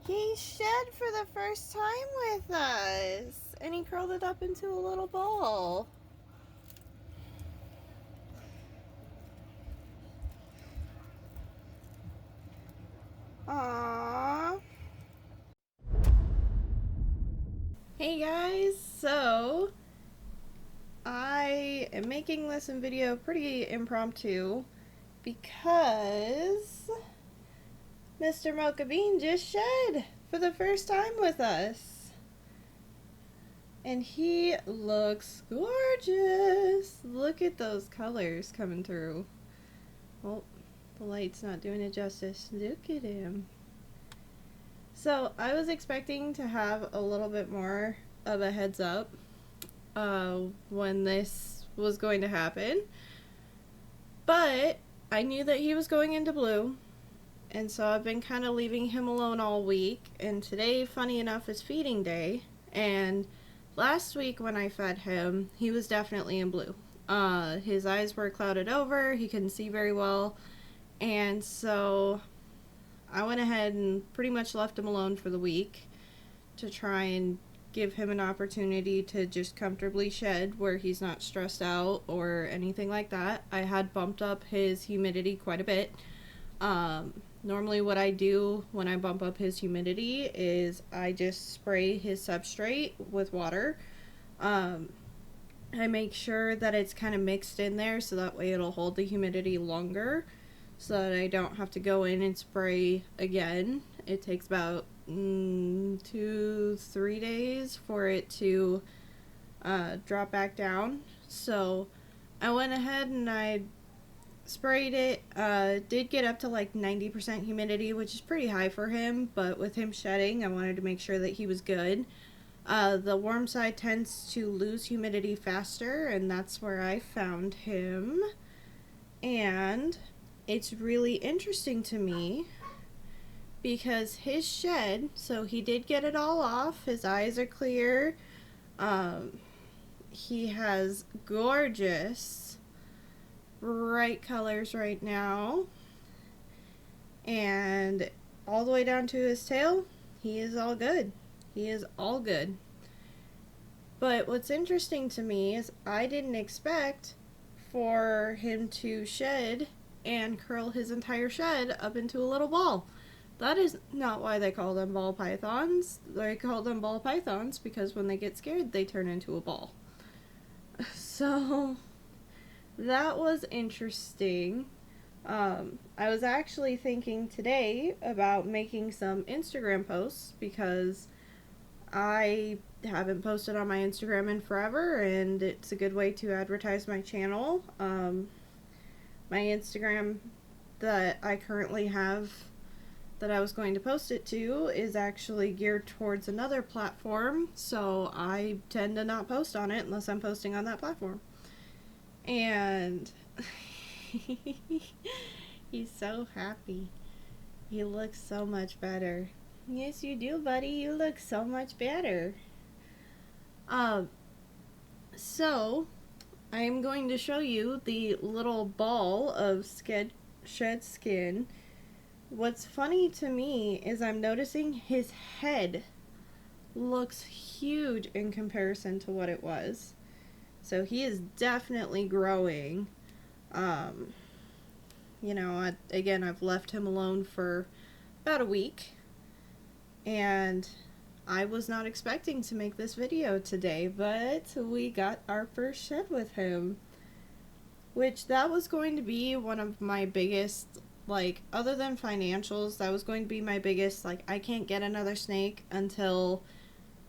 He shed for the first time with us, and he curled it up into a little ball. Aww. Hey guys, so I am making this video pretty impromptu because Mr. Mocha Bean just shed for the first time with us. And he looks gorgeous. Look at those colors coming through. Oh, the light's not doing it justice. Look at him. So I was expecting to have a little bit more of a heads up when this was going to happen. But I knew that he was going into blue. And so I've been kind of leaving him alone all week. And today, funny enough, is feeding day. And last week when I fed him, he was definitely in blue. His eyes were clouded over. He couldn't see very well. And so I went ahead and pretty much left him alone for the week to try and give him an opportunity to just comfortably shed where he's not stressed out or anything like that. I had bumped up his humidity quite a bit. Normally what I do when I bump up his humidity is I just spray his substrate with water. I make sure that it's kind of mixed in there so that way it'll hold the humidity longer so that I don't have to go in and spray again. It takes about 2-3 days for it to drop back down. So I went ahead and I sprayed it. Did get up to like 90% humidity, which is pretty high for him, but with him shedding, I wanted to make sure that he was good. The warm side tends to lose humidity faster, and that's where I found him. And it's really interesting to me because his shed, so he did get it all off. His eyes are clear. He has gorgeous bright colors right now. And all the way down to his tail, he is all good. He is all good. But what's interesting to me is I didn't expect for him to shed and curl his entire shed up into a little ball. That is not why they call them ball pythons. They call them ball pythons because when they get scared, they turn into a ball. So that was interesting. I was actually thinking today about making some Instagram posts because I haven't posted on my Instagram in forever, and it's a good way to advertise my channel. My Instagram that I currently have that I was going to post it to is actually geared towards another platform, so I tend to not post on it unless I'm posting on that platform. And he's so happy. He looks so much better. Yes, you do, buddy. You look so much better. So I am going to show you the little ball of shed skin. What's funny to me is I'm noticing his head looks huge in comparison to what it was. So he is definitely growing. Again, I've left him alone for about a week, and I was not expecting to make this video today, but we got our first shed with him, which that was going to be one of my biggest, like, other than financials, that was going to be my biggest, like, I can't get another snake until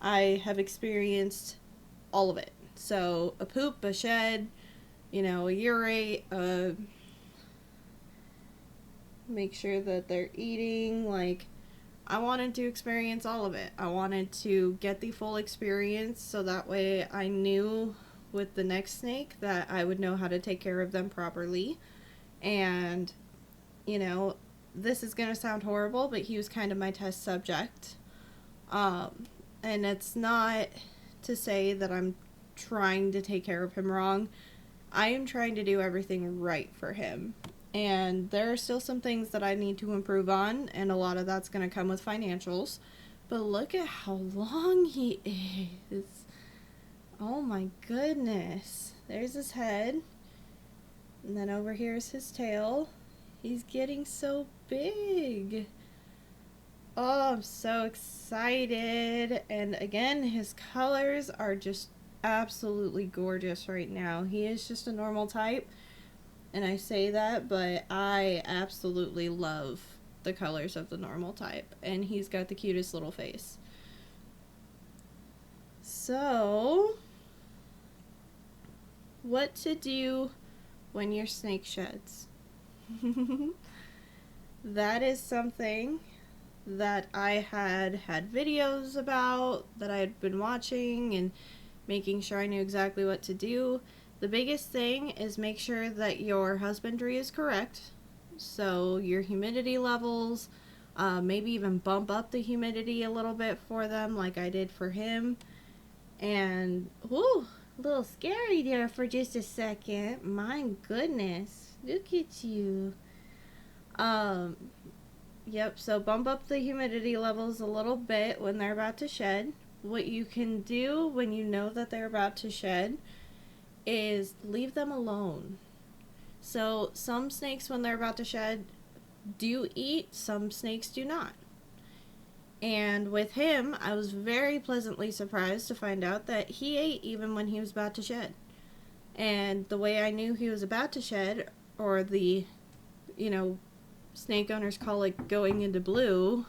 I have experienced all of it. So a poop, a shed, a urate, make sure that they're eating. Like, I wanted to experience all of it. I wanted to get the full experience so that way I knew with the next snake that I would know how to take care of them properly. And, this is going to sound horrible, but he was kind of my test subject. And it's not to say that I'm trying to take care of him wrong. I am trying to do everything right for him. And there are still some things that I need to improve on, and a lot of that's going to come with financials. But look at how long he is. Oh my goodness. There's his head. And then over here is his tail. He's getting so big. Oh, I'm so excited. And again, his colors are just absolutely gorgeous right now. He is just a normal type. And I say that, but I absolutely love the colors of the normal type. And he's got the cutest little face. So, what to do when your snake sheds? That is something that I had videos about, that I had been watching and making sure I knew exactly what to do. The biggest thing is make sure that your husbandry is correct. So your humidity levels, maybe even bump up the humidity a little bit for them like I did for him. And, whoo, a little scary there for just a second. My goodness, look at you. Yep, so bump up the humidity levels a little bit when they're about to shed. What you can do when you know that they're about to shed is leave them alone. So some snakes, when they're about to shed, do eat, some snakes do not. And with him, I was very pleasantly surprised to find out that he ate even when he was about to shed. And the way I knew he was about to shed, or the, snake owners call it going into blue.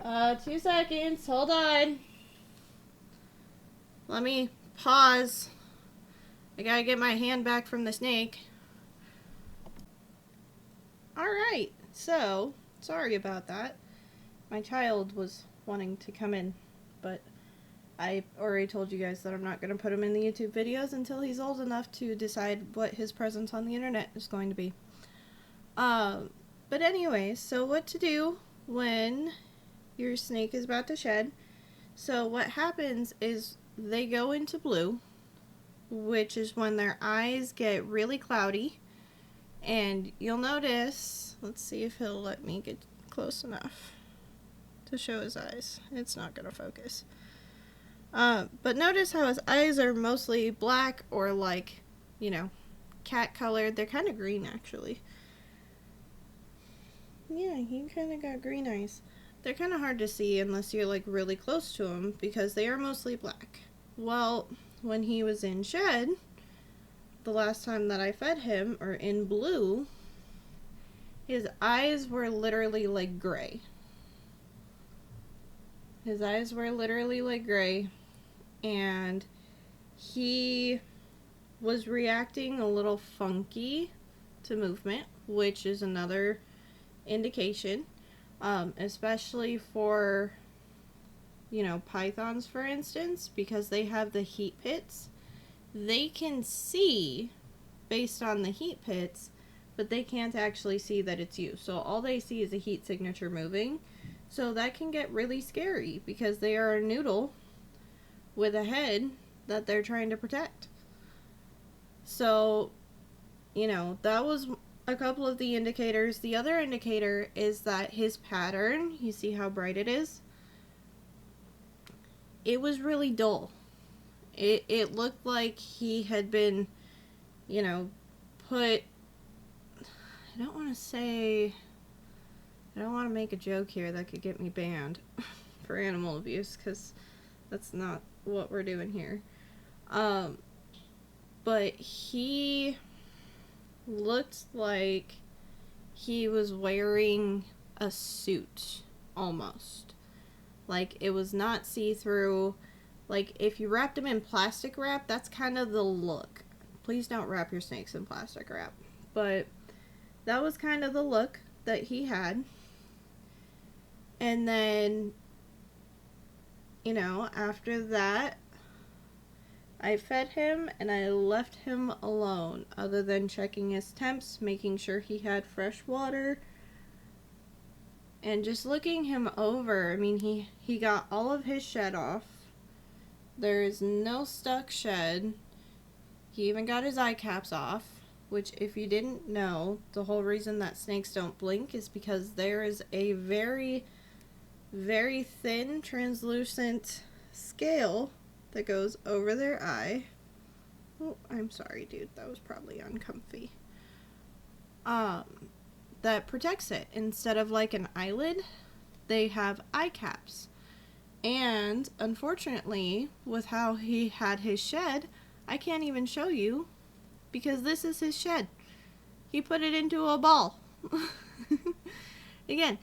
2 seconds, hold on. Let me pause. I gotta get my hand back from the snake. Alright, so, sorry about that. My child was wanting to come in, but I already told you guys that I'm not going to put him in the YouTube videos until he's old enough to decide what his presence on the internet is going to be. But anyways, so what to do when your snake is about to shed. So what happens is they go into blue, which is when their eyes get really cloudy. And you'll notice, let's see if he'll let me get close enough to show his eyes. It's not going to focus. But notice how his eyes are mostly black or like, cat colored. They're kind of green actually. Yeah, he kind of got green eyes. They're kind of hard to see unless you're like really close to him because they are mostly black. Well, when he was in shed, the last time that I fed him, or in blue, his eyes were literally like gray. His eyes were literally like gray, and he was reacting a little funky to movement, which is another indication, especially for, pythons, for instance, because they have the heat pits. They can see based on the heat pits, but they can't actually see that it's you. So all they see is a heat signature moving. So that can get really scary because they are a noodle with a head that they're trying to protect. So, that was a couple of the indicators. The other indicator is that his pattern, you see how bright it is? It was really dull. It looked like he had been, put, I don't want to make a joke here that could get me banned for animal abuse, because that's not what we're doing here. But he looked like he was wearing a suit, almost. Like, it was not see-through. Like, if you wrapped them in plastic wrap, that's kind of the look. Please don't wrap your snakes in plastic wrap. But that was kind of the look that he had. And then, after that, I fed him and I left him alone, other than checking his temps, making sure he had fresh water, and just looking him over. I mean, he got all of his shed off. There is no stuck shed. He even got his eye caps off. which if you didn't know, the whole reason that snakes don't blink is because there is a very, very thin, translucent scale that goes over their eye. Oh, I'm sorry, dude. That was probably uncomfy. That protects it. Instead of like an eyelid, they have eye caps. And unfortunately, with how he had his shed, I can't even show you because this is his shed. He put it into a ball. Again,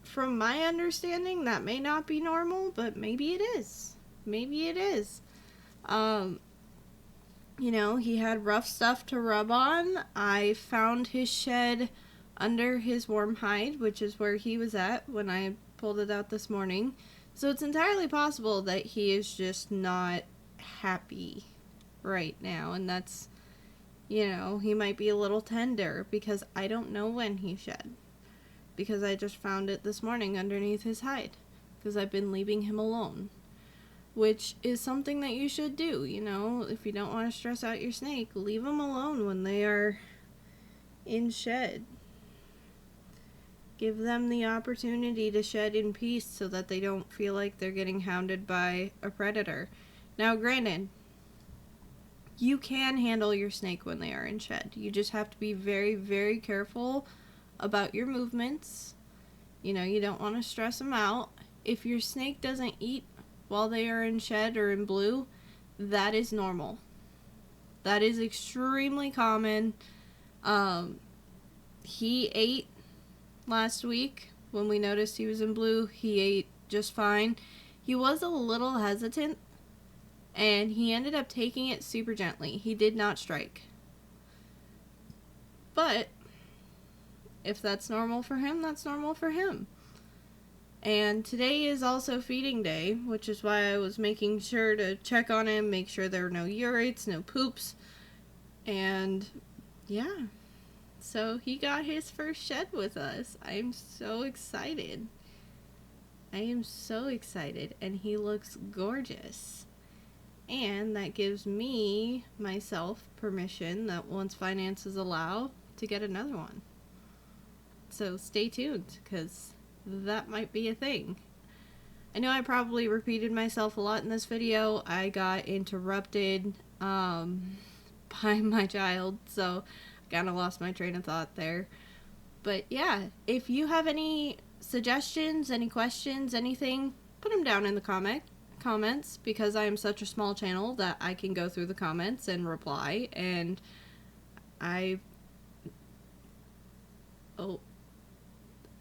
from my understanding, that may not be normal, but maybe it is. Maybe it is. You know, he had rough stuff to rub on. I found his shed under his warm hide, which is where he was at when I pulled it out this morning. So it's entirely possible that he is just not happy right now. And that's, you know, he might be a little tender because I don't know when he shed. Because I just found it this morning underneath his hide. Because I've been leaving him alone. Which is something that you should do, you know. If you don't want to stress out your snake, leave them alone when they are in shed. Give them the opportunity to shed in peace so that they don't feel like they're getting hounded by a predator. Now, granted, you can handle your snake when they are in shed. You just have to be very, very careful about your movements. You know, you don't want to stress them out. If your snake doesn't eat while they are in shed or in blue, that is normal. That is extremely common. He ate last week when we noticed he was in blue. He ate just fine. He was a little hesitant, and he ended up taking it super gently. He did not strike. But if that's normal for him, that's normal for him. And today is also feeding day, which is why I was making sure to check on him, make sure there were no urates, no poops. And yeah, so he got his first shed with us. I am so excited. I am so excited, and he looks gorgeous. And that gives me, myself, permission that once finances allow, to get another one. So stay tuned, because that might be a thing. I know I probably repeated myself a lot in this video. I got interrupted by my child, so I kind of lost my train of thought there. But yeah, if you have any suggestions, any questions, anything, put them down in the comments, because I am such a small channel that I can go through the comments and reply. And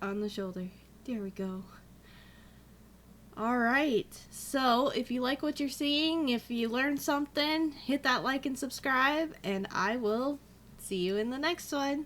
on the shoulder. There we go. Alright, so if you like what you're seeing, if you learned something, hit that like and subscribe, and I will see you in the next one.